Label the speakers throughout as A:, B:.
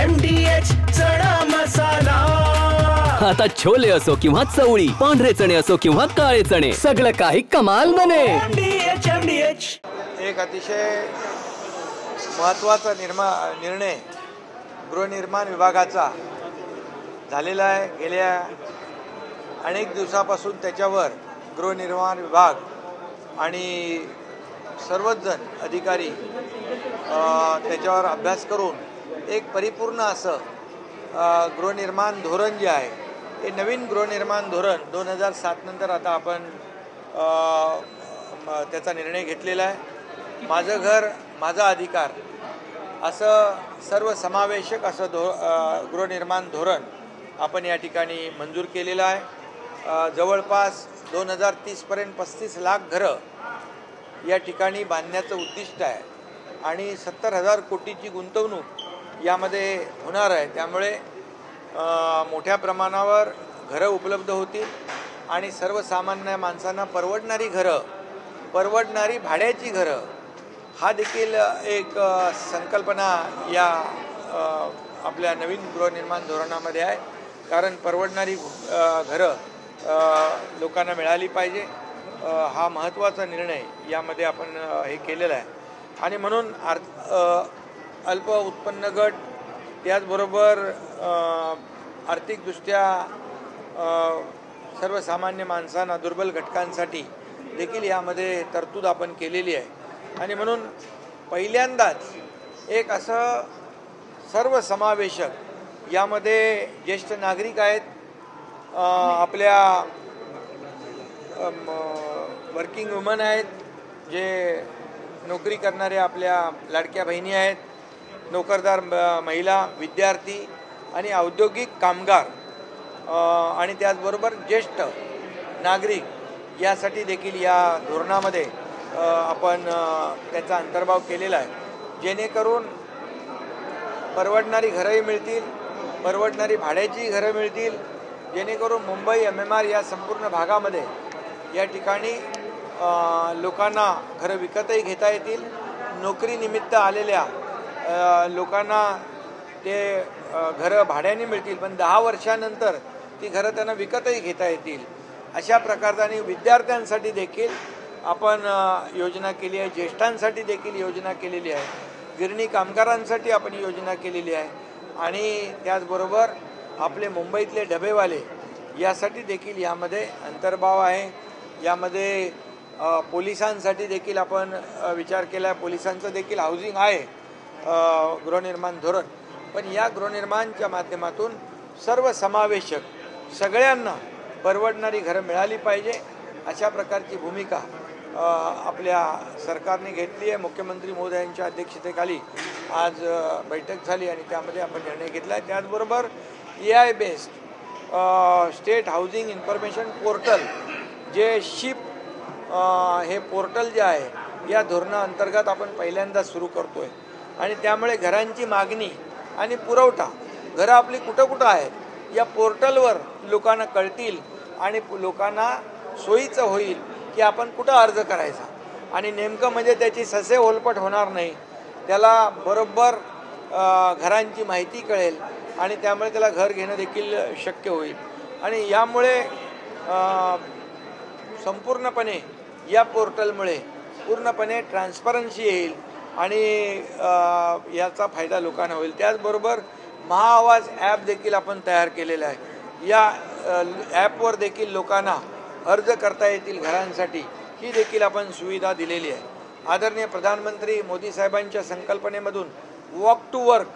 A: MDH चणा मसाला।
B: आता छोले असो किंवा चवळी, पांढरे चणे असो किंवा काळे चणे, सगळं काही कमाल बने।
A: MDH
C: एक अतिशय महत्त्वाचा निर्णय गृहनिर्माण विभागाचा झालेला आहे। गेल्या अनेक दिवसापासून त्याच्यावर गृहनिर्माण विभाग आणि सर्वच जण अधिकारी त्याच्यावर अभ्यास करून एक परिपूर्ण असं गृहनिर्माण धोरण जे आहे, हे नवीन गृहनिर्माण धोरण 2007 नंतर आता आपण त्याचा निर्णय घेतलेला आहे। माझं घर माझा अधिकार असं सर्वसमावेशक असं गृहनिर्माण धोरण आपण या ठिकाणी मंजूर केलेलं आहे। जवळपास 2030 पर्यंत 35 लाख घरं या ठिकाणी बांधण्याचं उद्दिष्ट आहे आणि 70,000 कोटीची गुंतवणूक यामध्ये होणार आहे। त्यामुळे मोठ्या प्रमाणावर घरं उपलब्ध होतील आणि सर्वसामान्य माणसांना परवडणारी घरं, परवडणारी भाड्याची घरं, हा देखील एक संकल्पना या आपल्या नवीन गृहनिर्माण धोरणामध्ये आहे। कारण परवडणारी घरं लोकांना मिळाली पाहिजे, हा महत्त्वाचा निर्णय यामध्ये आपण हे केलेला आहे। आणि म्हणून अल्प उत्पन्न गट, त्याचबरोबर आर्थिकदृष्ट्या सर्वसामान्य माणसांना, दुर्बल घटकांसाठी देखील यामध्ये तरतूद आपण केलेली आहे। आणि म्हणून पहिल्यांदाच एक असं सर्वसमावेशक यामध्ये ज्येष्ठ नागरिक आहेत, आपल्या वर्किंग वुमन आहेत, जे नोकरी करणारे आपल्या लाडक्या बहिणी आहेत, नोकरदार महिला, विद्यार्थी आणि औद्योगिक कामगार आणि त्याचबरोबर ज्येष्ठ नागरिक यासाठी देखील या धोरणामध्ये आपण त्याचा अंतर्भाव केलेला आहे, जेणेकरून परवडणारी घरंही मिळतील, परवडणारी भाड्याची घरं मिळतील, जेणेकरून मुंबई MMR या संपूर्ण भागामध्ये या ठिकाणी लोकांना घरं विकतही घेता येतील। नोकरीनिमित्त आलेल्या लोकांना ते घरं भाड्याने मिळतील, पण 10 वर्षानंतर ती घरं त्यांना विकतही घेता येतील, अशा प्रकारचा। आणि विद्यार्थ्यांसाठी देखील आपण योजना केली आहे, ज्येष्ठांसाठी देखील योजना केलेली आहे, गिरणी कामगारांसाठी आपण योजना केलेली आहे आणि त्याचबरोबर आपले मुंबईतले डबेवाले यासाठी देखील यामध्ये अंतर्भाव आहे। यामध्ये पोलिसांसाठी देखील आपण विचार केला आहे, पोलिसांचं देखील हाऊसिंग आहे गृहनिर्माण धोरण। पण या गृहनिर्माणच्या माध्यमातून सर्वसमावेशक सगळ्यांना परवडणारी घरं मिळाली पाहिजे, अशा प्रकारची भूमिका आपल्या सरकारने घेतली आहे। मुख्यमंत्री महोदयांच्या अध्यक्षतेखाली आज बैठक झाली आणि त्यामध्ये आपण निर्णय घेतला आहे। त्याचबरोबर AI based state housing information portal, जे शिप हे पोर्टल जे आहे, या धोरणाअंतर्गत आपण पहिल्यांदा सुरू करतो आहे आणि त्यामुळे घरांची मागणी आणि पुरवठा, घरं आपली कुठं कुठं आहेत, या पोर्टलवर लोकांना कळतील आणि लोकांना सोयीचं होईल की आपण कुठं अर्ज करायचा आणि नेमकं म्हणजे त्याची ससे होलपट होणार नाही, त्याला बरोबर घरांची माहिती कळेल आणि त्यामुळे त्याला घर घेणं देखील शक्य होईल। आणि यामुळे संपूर्णपणे या पोर्टलमुळे पूर्णपणे ट्रान्सपरन्सी येईल आणि याचा फायदा लोकांना होईल। त्याचबरोबर महाआवाज ॲप देखील आपण तयार केलेला आहे, या ॲपवर देखील लोकांना अर्ज करता येतील घरांसाठी, ही देखील आपण सुविधा दिलेली आहे। आदरणीय प्रधानमंत्री मोदी साहेबांच्या संकल्पनेमधून वॉक टू वर्क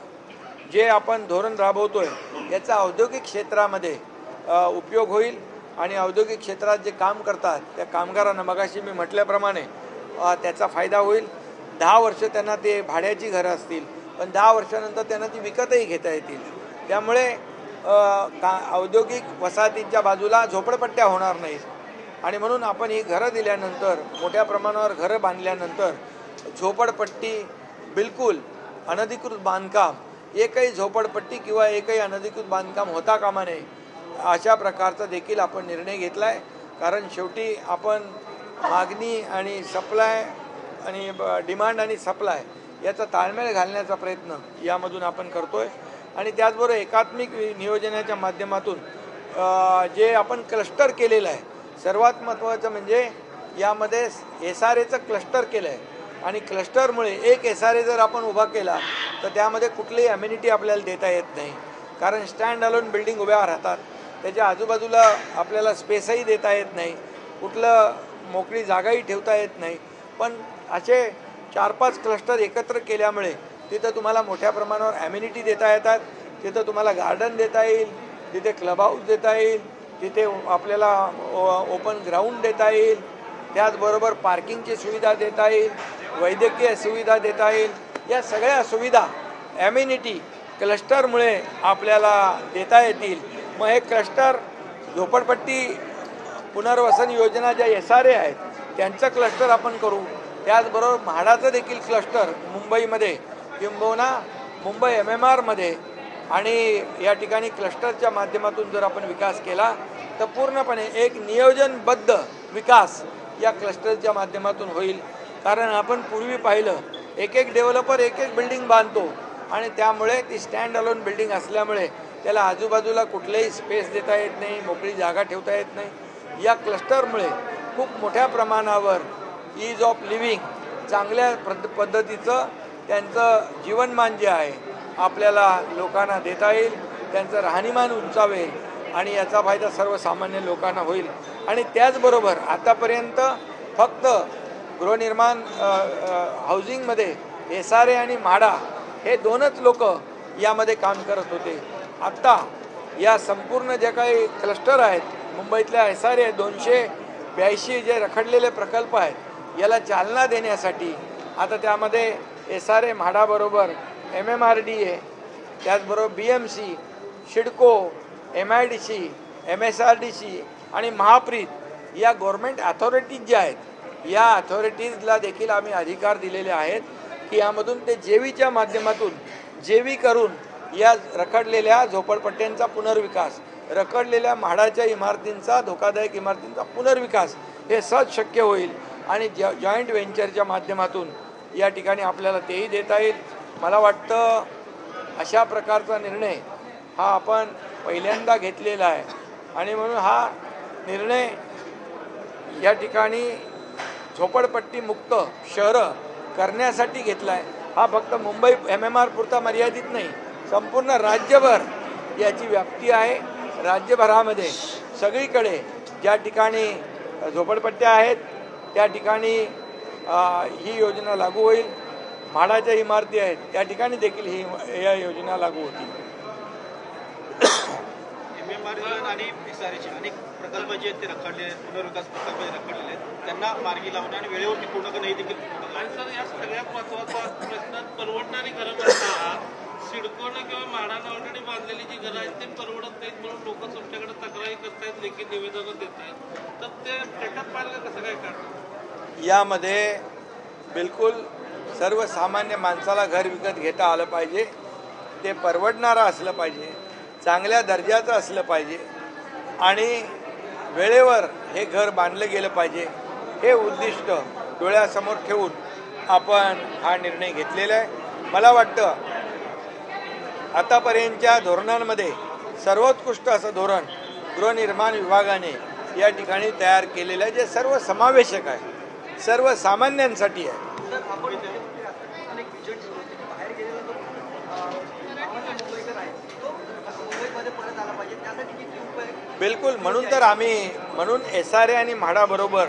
C: जे आपण धोरण राबवतोय, याचा औद्योगिक क्षेत्रामध्ये उपयोग होईल आणि औद्योगिक क्षेत्रात जे काम करतात त्या कामगारांना मगाशी मी म्हटल्याप्रमाणे त्याचा फायदा होईल। 10 वर्ष त्यांना ते भाड्याची घरं असतील, पण 10 वर्षानंतर त्यांना ती विकतही घेता येतील। त्यामुळे औद्योगिक वसाहतींच्या बाजूला झोपडपट्ट्या होणार नाहीत आणि म्हणून आपण ही घरं दिल्यानंतर, मोठ्या प्रमाणावर घरं बांधल्यानंतर झोपडपट्टी बिलकुल, अनधिकृत बांधकाम, एकही झोपडपट्टी किंवा एकही अनधिकृत बांधकाम होता कामा नये, अशा प्रकारचा देखील आपण निर्णय घेतला आहे। कारण शेवटी आपण मागणी आणि सप्लाय आणि डिमांड आणि सप्लाय याचा ताळमेळ घालण्याचा प्रयत्न यामधून आपण करतोय। आणि त्याचबरोबर एकात्मिक नियोजनाच्या माध्यमातून जे आपण क्लस्टर केलेलं आहे, सर्वात महत्त्वाचं म्हणजे यामध्ये SRAचं क्लस्टर केलं आहे आणि क्लस्टरमुळे एक SRA जर आपण उभा केला तर त्यामध्ये कुठलीही अम्युनिटी आपल्याला देता येत नाही, कारण स्टँड अलोन बिल्डिंग उभ्या राहतात, त्याच्या आजूबाजूला आपल्याला स्पेसही देता येत नाही, कुठलं मोकळी जागाही ठेवता येत नाही. पण असे 4-5 क्लस्टर एकत्र केल्यामुळे तिथं तुम्हाला मोठ्या प्रमाणावर ॲम्युनिटी देता येतात, तिथं तुम्हाला गार्डन देता येईल, तिथे क्लब हाऊस देता येईल, तिथे आपल्याला ओपन ग्राउंड देता येईल, त्याचबरोबर पार्किंगची सुविधा देता येईल, वैद्यकीय सुविधा देता येईल. या सगळ्या सुविधा ॲम्युनिटी क्लस्टरमुळे आपल्याला देता येतील. मग हे क्लस्टर झोपडपट्टी पुनर्वसन योजना ज्या SRA आहेत त्यांचं क्लस्टर आपण करू, त्याचबरोबर म्हाडाचं देखील क्लस्टर मुंबईमध्ये किंबहुना मुंबई MMRमध्ये आणि या ठिकाणी क्लस्टरच्या माध्यमातून जर आपण विकास केला तर पूर्णपणे एक नियोजनबद्ध विकास या क्लस्टरच्या माध्यमातून होईल. कारण आपण पूर्वी पाहिलं एक डेव्हलपर एक बिल्डिंग बांधतो आणि त्यामुळे ती स्टँड अलोन बिल्डिंग असल्यामुळे त्याला आजूबाजूला कुठलेही स्पेस देता येत नाही, मोकळी जागा ठेवता येत नाही. या क्लस्टरमुळे खूप मोठ्या प्रमाणावर ईज ऑफ लिव्हिंग, चांगल्या पद्धतीचं त्यांचं जीवनमान जे आहे आपल्याला लोकांना देता येईल, त्यांचं राहणीमान उंचावेल आणि याचा फायदा सर्वसामान्य लोकांना होईल. आणि त्याचबरोबर आतापर्यंत फक्त गृहनिर्माण हाऊसिंगमध्ये SRA आणि म्हाडा हे 2च लोक यामध्ये काम करत होते. आत्ता या संपूर्ण जे काही क्लस्टर आहेत मुंबईतल्या SRA 282 जे रखडलेले प्रकल्प आहेत याला चालना देण्यासाठी आता त्यामध्ये SRA म्हाडाबरोबर MMRDA, त्याचबरोबर BMC, शिडको, MIDC, MSRDC आणि महाप्रीत या गव्हर्मेंट अथॉरिटीज ज्या आहेत या अथॉरिटीजला देखील आम्ही अधिकार दिलेले आहेत की यामधून ते जेवीच्या माध्यमातून जेवी करून या रखडलेल्या झोपडपट्ट्यांचा पुनर्विकास, रखडलेल्या म्हाडाच्या इमारतींचा, धोकादायक इमारतींचा पुनर्विकास हे सहज शक्य होईल आणि जॉईंट व्हेंचरच्या माध्यमातून या ठिकाणी आपल्याला तेही देता येईल. मला वाटतं अशा प्रकारचा निर्णय हा आपण पहिल्यांदा घेतलेला आहे आणि म्हणून हा निर्णय या ठिकाणी झोपडपट्टी मुक्त शहरं करण्यासाठी घेतला आहे. हा फक्त मुंबई MMR पुरता मर्यादित नाही, संपूर्ण राज्यभर याची व्याप्ती आहे. राज्यभरामध्ये सगळीकडे ज्या ठिकाणी झोपडपट्ट्या आहेत त्या ठिकाणी ही योजना लागू होईल. म्हाडाच्या इमारती आहेत त्या ठिकाणी देखील या योजना लागू होतील.
D: MMR आणि SRAचे अनेक प्रकल्प जे आहेत ते रखडलेले आहेत, पुनर्विकास प्रकल्प रखडलेले आहेत, त्यांना मार्गी लावणं आणि वेळेवरती पूर्ण करणं हे देखील.
E: आणि सर या सगळ्यात महत्त्वाचा प्रश्न, परवडणारी घरं म्हणता सिडकोनं किंवा म्हाडानं ऑलरेडी बांधलेली जी घरं आहेत ते परवडत नाहीत म्हणून लोक तुमच्याकडे तक्रारी करतायत, लेखी निवेदनं देत आहेत, तर ते त्याच्यात पाहिलं कसं काय काढतं?
C: यामध्ये बिलकुल सर्वसामान्य माणसाला घर विकत घेता आलं पाहिजे, ते परवडणारं असलं पाहिजे, चांगल्या दर्जाचं असलं पाहिजे आणि वेळेवर हे घर बांधलं गेलं पाहिजे. हे उद्दिष्ट डोळ्यासमोर ठेवून आपण हा निर्णय घेतलेला आहे. मला वाटतं आतापर्यंतच्या धोरणांमध्ये सर्वोत्कृष्ट असं धोरण गृहनिर्माण विभागाने या ठिकाणी तयार केलेलं आहे, जे सर्वसमावेशक आहे, सर्वसामान्यांसाठी आहे. बिलकुल, म्हणून SRA आणि म्हाडाबरोबर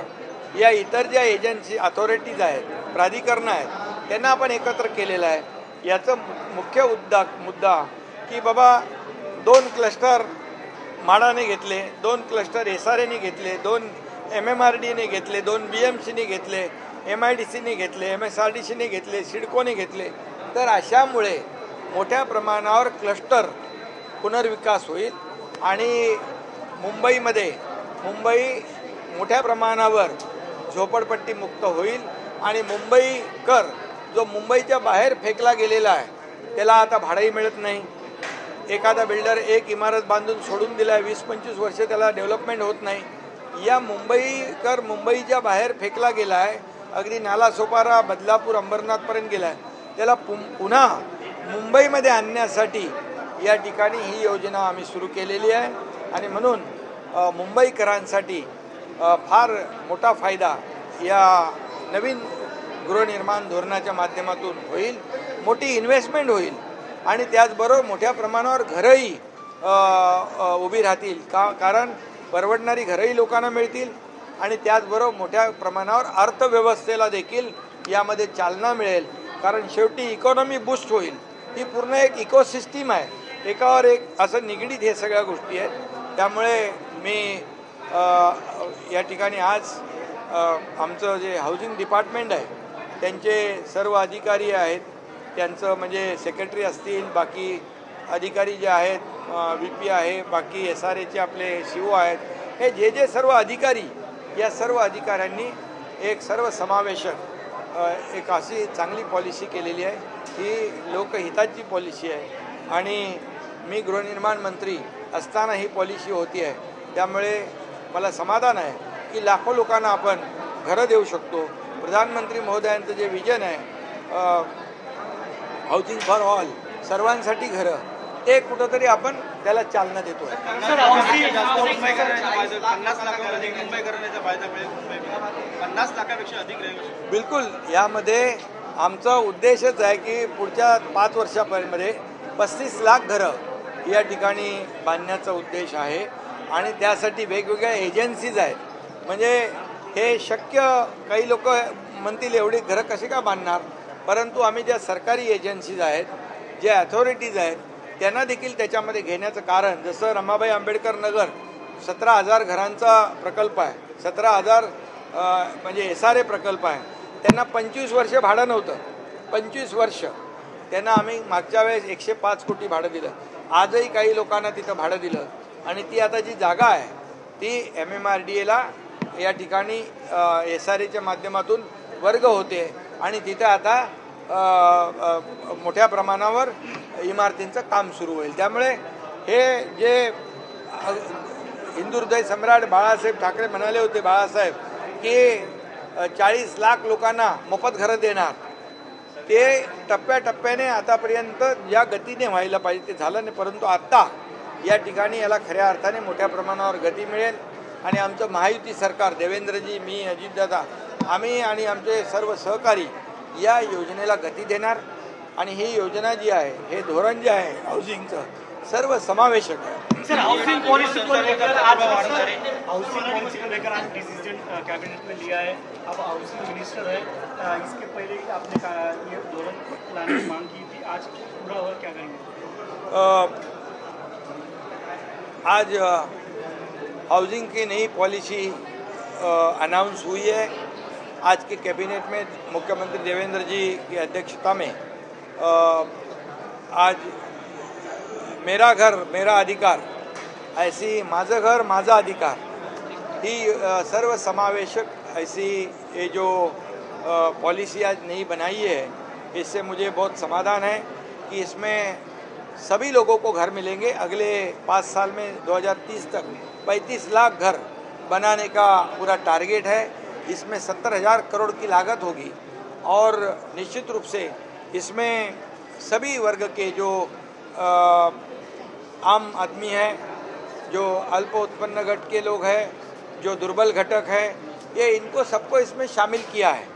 C: या इतर ज्या एजन्सी अथॉरिटीज आहेत, प्राधिकरणं आहेत, त्यांना आपण एकत्र केलेलं आहे. याचं मुख्य मुद्दा की बाबा 2 क्लस्टर म्हाडाने घेतले, 2 क्लस्टर SRAने घेतले, 2 MMRDने घेतले, 2 BMCने घेतले, MIDCने घेतले, MSRDCने घेतले, सिडकोने घेतले. तर अशामुळे मोठ्या प्रमाणावर क्लस्टर पुनर्विकास होईल आणि मुंबई मोठ्या प्रमाणावर झोपडपट्टी मुक्त होईल आणि मुंबईकर जो मुंबईच्या बाहेर फेकला गेलेला आहे त्याला आता भाडंही मिळत नाही. एखादा बिल्डर एक इमारत बांधून सोडून दिला, 20-25 वर्ष त्याला डेव्हलपमेंट होत नाही. या मुंबईकर मुंबईच्या बाहेर फेकला गेला आहे, अगदी नालासोपारा, बदलापूर, अंबरनाथपर्यंत गेला आहे. त्याला पुन्हा मुंबईमध्ये आणण्यासाठी या ठिकाणी ही योजना आम्ही सुरू केलेली आहे आणि म्हणून मुंबईकरांसाठी फार मोठा फायदा या नवीन गृहनिर्माण धोरणाच्या माध्यमातून होईल. मोठी इन्व्हेस्टमेंट होईल आणि त्याचबरोबर मोठ्या प्रमाणावर घरंही उभी राहतील कारण परवडणारी घरंही लोकांना मिळतील आणि त्याचबरोबर मोठ्या प्रमाणावर अर्थव्यवस्थेला देखील यामध्ये चालना मिळेल कारण शेवटी इकॉनॉमी बूस्ट होईल. ही पूर्ण एक इकोसिस्टीम आहे, एकावर एक असं निगडीत हे सगळ्या गोष्टी आहेत. त्यामुळे मी या ठिकाणी आज आमचं जे हाऊसिंग डिपार्टमेंट आहे त्यांचे सर्व अधिकारी आहेत, त्यांचं म्हणजे सेक्रेटरी असतील, बाकी अधिकारी जे आहेत, VP आहे, बाकी SRAचे आपले CO आहेत, हे जे सर्व अधिकारी या सर्व अधिकाऱ्यांनी एक सर्वसमावेशक एक अशी चांगली पॉलिसी केलेली आहे. ही लोकहिताची पॉलिसी आहे आणि मी गृहनिर्माण मंत्री असताना ही पॉलिसी होती आहे. त्यामुळे मला समाधान आहे की लाखो लोकांना आपण घरं देऊ शकतो. प्रधानमंत्री महोदयांचं जे विजन आहे हाऊसिंग फॉर ऑल, सर्वांसाठी घरं, ते कुठंतरी आपण त्याला चालना देतो.
D: 50 लाखापेक्षा अधिक रहिवासी.
C: बिलकुल, यामध्ये आमचा उद्देशच आहे की पुढच्या 5 वर्षापर्यंत 35 लाख घरं या ठिकाणी बांधण्याचा उद्देश आहे आणि त्यासाठी वेगवेगळ्या एजन्सीज आहेत. म्हणजे हे शक्य, काही लोक म्हणतील एवढी घरं कशी का बांधणार, परंतु आम्ही ज्या सरकारी एजन्सीज आहेत, जे अथॉरिटीज आहेत, त्यांना देखील त्याच्यामध्ये घेण्याचं कारण, जसं रमाबाई आंबेडकर नगर 17,000 घरांचा प्रकल्प आहे, 17,000 म्हणजे SRA प्रकल्प आहे. त्यांना 25 वर्ष भाडं नव्हतं, 25 वर्ष त्यांना आम्ही मागच्या वेळेस 105 कोटी भाडं दिलं. आजही काही लोकांना तिथं भाडं दिलं आणि ती आता जी जागा आहे ती MMRDAला या ठिकाणी SRAच्या माध्यमातून वर्ग होते आणि तिथं आता मोठ्या प्रमाणावर इमारतींचं काम सुरू होईल. त्यामुळे हे जे हिंदू हृदय सम्राट बाळासाहेब ठाकरे म्हणाले होते, बाळासाहेब, की 40 लाख लोकांना मोफत घरं देणार, ते टप्प्याटप्प्याने आतापर्यंत ज्या गतीने व्हायला पाहिजे ते झालं नाही, परंतु आत्ता या ठिकाणी याला खऱ्या अर्थाने मोठ्या प्रमाणावर गती मिळेल आणि आमचं महायुती सरकार, देवेंद्रजी, मी, अजितदादा, आम्ही आणि आमचे सर्व सहकारी या योजनेला गती देणार आणि ही योजना जी आहे, हे धोरण जे आहे हाऊसिंगचं, सर्व समावेशक है।
A: सर, हाउसिंग पॉलिसी को लेकर आज डिसीजन कैबिनेट में लिया है, अब हाउसिंग मिनिस्टर है, इसके पहले ही आपने ये धोरण लाने की मांग की थी, आज पूरा हुआ, क्या करेंगे?
C: आज हाउसिंग की नई पॉलिसी अनाउंस हुई है। आज के कैबिनेट में मुख्यमंत्री देवेंद्र जी की अध्यक्षता में आज मेरा घर मेरा अधिकार, ऐसी माझं घर माझा अधिकार ही सर्वसमावेशक ऐसी ये जो पॉलिसी आज नई बनाई है, इससे मुझे बहुत समाधान है कि इसमें सभी लोगों को घर मिलेंगे। अगले 5 साल में 2030 तक 35 लाख घर बनाने का पूरा टारगेट है। इसमें 70,000 करोड़ की लागत होगी और निश्चित रूप से इसमें सभी वर्ग के जो आम आदमी है, जो अल्प उत्पन्न घट के लोग हैं, जो दुर्बल घटक है, ये इनको सबको इसमें शामिल किया है।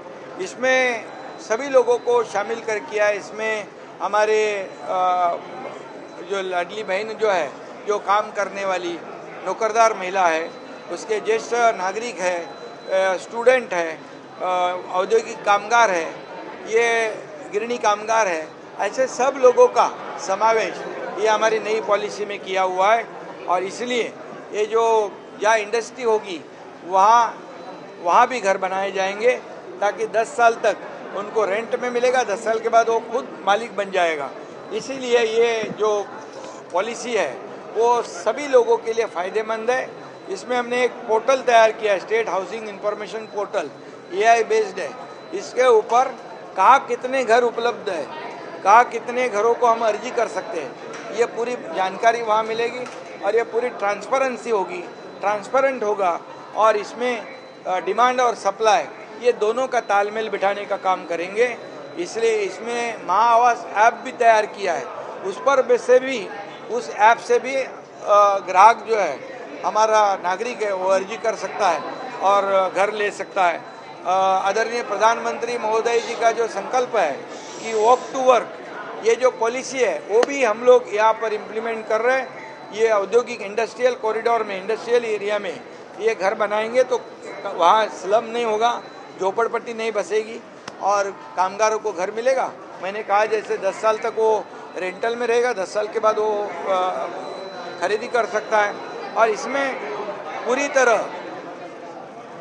C: इसमें सभी लोगों को शामिल कर किया है। इसमें हमारे जो लाडली बहन जो है, जो काम करने वाली नौकरदार महिला है, उसके ज्येष्ठ नागरिक है, स्टूडेंट है, औद्योगिक कामगार है, ये गृहिणी कामगार है, ऐसे सब लोगों का समावेश ये हमारी नई पॉलिसी में किया हुआ है। और इसलिए ये जो जहाँ इंडस्ट्री होगी वहाँ भी घर बनाए जाएंगे ताकि 10 साल तक उनको रेंट में मिलेगा, 10 साल के बाद वो खुद मालिक बन जाएगा। इसीलिए ये जो पॉलिसी है वो सभी लोगों के लिए फ़ायदेमंद है। इसमें हमने एक पोर्टल तैयार किया है, state housing information portal, AI based है। इसके ऊपर कहाँ कितने घर उपलब्ध है, कहाँ कितने घरों को हम अर्जी कर सकते हैं, ये पूरी जानकारी वहाँ मिलेगी और ये पूरी ट्रांसपेरेंसी होगी, ट्रांसपेरेंट होगा। और इसमें डिमांड और सप्लाई ये दोनों का तालमेल बिठाने का काम करेंगे। इसलिए इसमें माँ आवास ऐप भी तैयार किया है, उस पर से भी उस ऐप से भी ग्राहक जो है हमारा नागरिक है वो अर्जी कर सकता है और घर ले सकता है। आदरणीय प्रधानमंत्री महोदय जी का जो संकल्प है कि वॉक टू वर्क, ये जो पॉलिसी है वो भी हम लोग यहाँ पर इम्प्लीमेंट कर रहे हैं। ये औद्योगिक इंडस्ट्रियल कॉरिडोर में, इंडस्ट्रियल एरिया में ये घर बनाएंगे तो वहाँ स्लम नहीं होगा, झोपड़पट्टी नहीं बसेगी और कामगारों को घर मिलेगा। मैंने कहा जैसे 10 साल तक वो रेंटल में रहेगा, 10 साल के बाद वो खरीदी कर सकता है। और इसमें पूरी तरह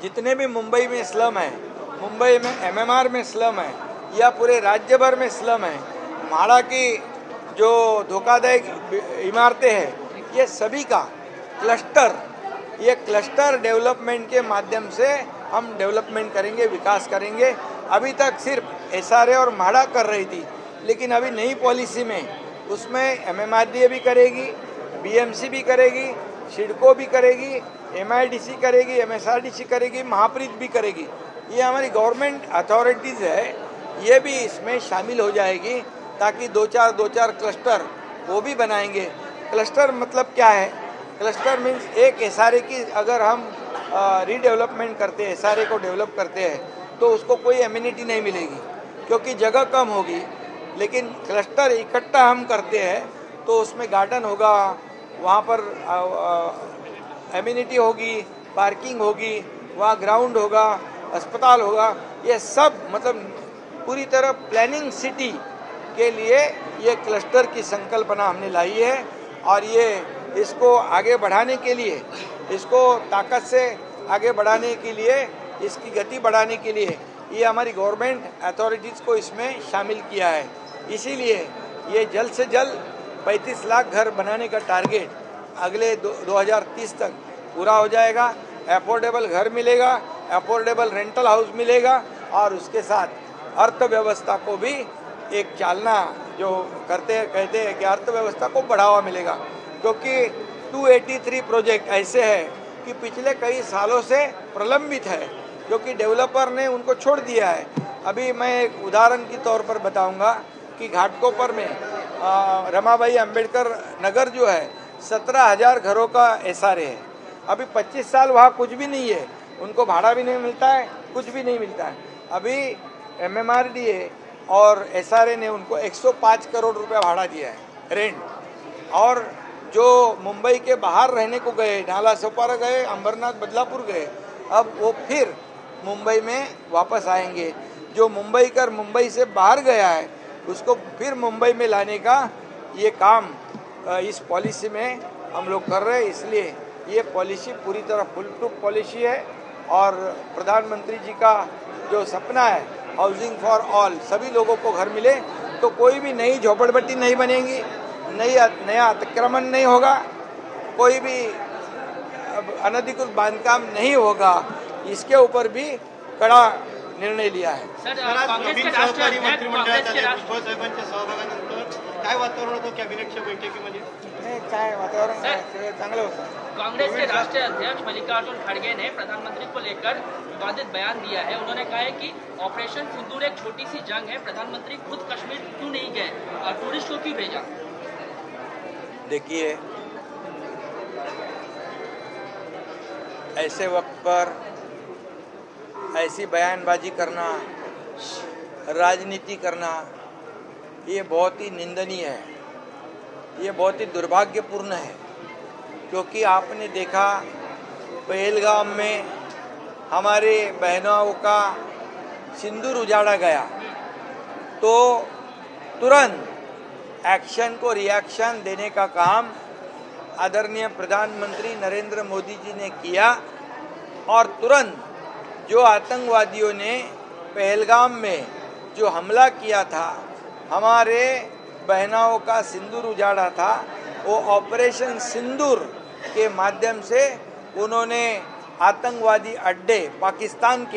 C: जितने भी मुंबई में स्लम है, मुंबई में MMR में स्लम है या पूरे राज्य भर में स्लम है, म्हाडा की जो धोखादायक इमारतें हैं, ये सभी का क्लस्टर, ये क्लस्टर डेवलपमेंट के माध्यम से हम डेवलपमेंट करेंगे, विकास करेंगे। अभी तक सिर्फ SRA और म्हाडा कर रही थी, लेकिन अभी नई पॉलिसी में उसमें MMRDA भी करेगी, BMC भी करेगी, सिडको भी करेगी, MIDC करेगी, MSRDC करेगी, महाप्रीत भी करेगी। ये हमारी गवर्नमेंट अथॉरिटीज़ है, ये भी इसमें शामिल हो जाएगी ताकि दो चार क्लस्टर वो भी बनाएंगे। क्लस्टर मतलब क्या है? क्लस्टर मीन्स एक SRA की अगर हम रीडेवलपमेंट करते हैं, SRA को डेवलप करते हैं तो उसको कोई एमिनिटी नहीं मिलेगी क्योंकि जगह कम होगी। लेकिन क्लस्टर इकट्ठा हम करते हैं तो उसमें गार्डन होगा, वहाँ पर एमिनिटी होगी, पार्किंग होगी, वहाँ ग्राउंड होगा, अस्पताल होगा। ये सब मतलब पूरी तरह प्लानिंग सिटी के लिए ये क्लस्टर की संकल्पना हमने लाई है और ये इसको आगे बढ़ाने के लिए, इसको ताकत से आगे बढ़ाने के लिए, इसकी गति बढ़ाने के लिए ये हमारी गवर्नमेंट अथॉरिटीज़ को इसमें शामिल किया है। इसीलिए ये जल्द से जल्द 35 लाख घर बनाने का टारगेट अगले 2030 तक पूरा हो जाएगा। अफोर्डेबल घर मिलेगा, अफोर्डेबल रेंटल हाउस मिलेगा और उसके साथ अर्थव्यवस्था को भी एक चालना जो कहते हैं कि अर्थव्यवस्था को बढ़ावा मिलेगा। क्योंकि 283 प्रोजेक्ट ऐसे हैं कि पिछले कई सालों से प्रलंबित है, जो कि डेवलपर ने उनको छोड़ दिया है। अभी मैं एक उदाहरण के तौर पर बताऊंगा कि घाटकोपर में रमाबाई अंबेडकर नगर जो है 17,000 घरों का SRA है। अभी 25 साल वहाँ कुछ भी नहीं है, उनको भाड़ा भी नहीं मिलता है, कुछ भी नहीं मिलता है। अभी MMRDA और SRA ने उनको 105 करोड़ रुपया भाड़ा दिया है रेंट। और जो मुंबई के बाहर रहने को गए, नाला सोपारा गए, अंबरनाथ, बदलापुर गए, अब वो फिर मुंबई में वापस आएंगे। जो मुंबई से बाहर गया है उसको फिर मुंबई में लाने का ये काम इस पॉलिसी में हम लोग कर रहे हैं। इसलिए ये पॉलिसी पूरी तरह फुल प्रूफ पॉलिसी है और प्रधानमंत्री जी का जो सपना है हाउसिंग फॉर ऑल, सभी लोगों को घर मिले, तो कोई भी नई झोपड़पट्टी नहीं बनेगी, नया अतिक्रमण नहीं होगा, कोई भी अनधिकृत बांधकाम नहीं होगा। इसके ऊपर भी कड़ा निर्णय लिया है।
D: नवीन सहकारी मंत्रिमंडळात आले, भुजबळ साहेबांच्या सहभागानंतर काय वातावरण होतं कॅबिनेटच्या बैठकीमध्ये?
C: काय वातावरण चांगलं होतं।
F: कांग्रेस के राष्ट्रीय अध्यक्ष मल्लिकार्जुन खड़गे ने प्रधानमंत्री को लेकर विवादित बयान दिया है। उन्होंने कहा है कि ऑपरेशन सिंदूर एक छोटी सी जंग है, प्रधानमंत्री खुद कश्मीर क्यों नहीं गए और टूरिस्ट को क्यों भेजा?
C: देखिए, ऐसे वक्त पर ऐसी बयानबाजी करना, राजनीति करना, ये बहुत ही निंदनीय है, ये बहुत ही दुर्भाग्यपूर्ण है। क्योंकि आपने देखा पहलगाम में हमारे बहनों का सिंदूर उजाड़ा गया तो तुरंत एक्शन को रिएक्शन देने का काम आदरणीय प्रधानमंत्री नरेंद्र मोदी जी ने किया और तुरंत जो आतंकवादियों ने पहलगाम में जो हमला किया था, हमारे बहनों का सिंदूर उजाड़ा था, वो ऑपरेशन सिंदूर के माध्यम से उन्होंने आतंकवादी अड्डे पाकिस्तान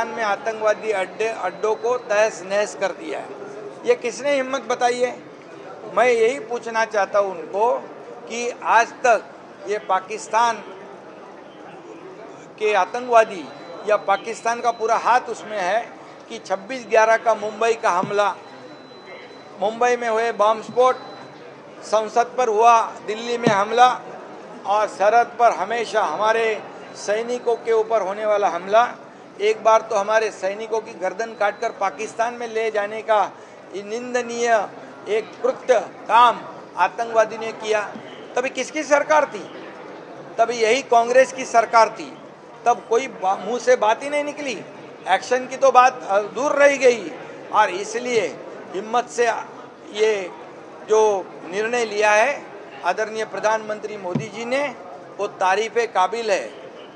C: में आतंकवादी अड्डों को तहस नहस कर दिया है। ये किसने हिम्मत बताई है? मैं यही पूछना चाहता हूँ उनको कि आज तक ये पाकिस्तान के आतंकवादी या पाकिस्तान का पूरा हाथ उसमें है कि 26/11 का मुंबई का हमला, मुंबई में हुए बम स्फोट, संसद पर हुआ दिल्ली में हमला और सरहद पर हमेशा हमारे सैनिकों के ऊपर होने वाला हमला, एक बार तो हमारे सैनिकों की गर्दन काटकर पाकिस्तान में ले जाने का निंदनीय एक कृत्य काम आतंकवादी ने किया। तभी किसकी सरकार थी? तभी यही कांग्रेस की सरकार थी। तब कोई मुंह से बात ही नहीं निकली, एक्शन की तो बात दूर रह गई। और इसलिए हिम्मत से ये जो निर्णय लिया है आदरणीय प्रधानमंत्री मोदी जी ने, वो तारीफ़े काबिल है।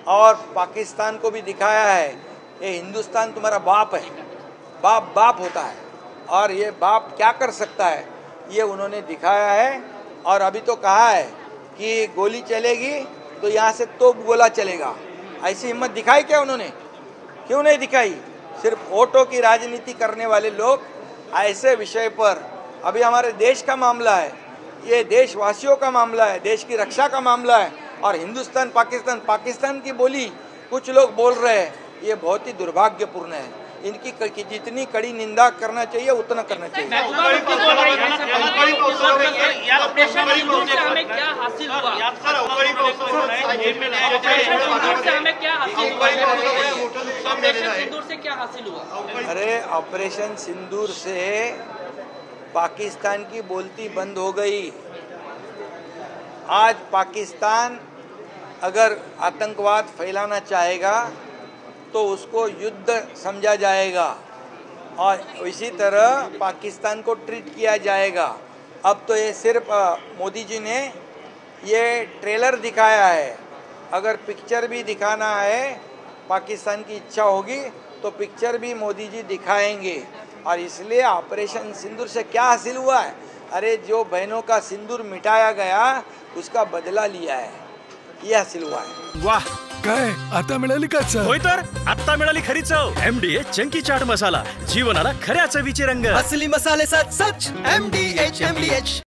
C: और पाकिस्तान को भी दिखाया है ये हिंदुस्तान तुम्हारा बाप है, बाप बाप होता है और ये बाप क्या कर सकता है ये उन्होंने दिखाया है। और अभी तो कहा है कि गोली चलेगी तो यहाँ से तोप गोला चलेगा। ऐसी हिम्मत दिखाई क्या उन्होंने? क्यों नहीं दिखाई? सिर्फ वोटों की राजनीति करने वाले लोग ऐसे विषय पर, अभी हमारे देश का मामला है, ये देशवासियों का मामला है, देश की रक्षा का मामला है, और हिंदुस्तान पाकिस्तान की बोली कुछ लोग बोल रहे हैं, ये बहुत ही दुर्भाग्यपूर्ण है। इनकी जितनी कड़ी निंदा करना चाहिए उतना करना चाहिए।
F: ऑपरेशन सिंदूर से हमें क्या हासिल हुआ? ऑपरेशन सिंदूर से क्या हासिल हुआ?
C: अरे ऑपरेशन सिंदूर से पाकिस्तान की बोलती बंद हो गई। आज पाकिस्तान अगर आतंकवाद फैलाना चाहेगा तो उसको युद्ध समझा जाएगा और इसी तरह पाकिस्तान को ट्रीट किया जाएगा। अब तो ये सिर्फ मोदी जी ने ये ट्रेलर दिखाया है, अगर पिक्चर भी दिखाना है पाकिस्तान की इच्छा होगी तो पिक्चर भी मोदी जी दिखाएंगे। और इसलिए ऑपरेशन सिंदूर से क्या हासिल हुआ है? अरे जो बहनों का सिंदूर मिटाया गया उसका बदला लिया है, ये हासिल हुआ है।
G: वाह, काय आता मिळाली का चव?
H: होय तर आता मिळाली खरी चव। MDH चंकी चाट मसाला, जीवनाला खऱ्या चवीचे रंग।
B: असली मसाले सच सच MDH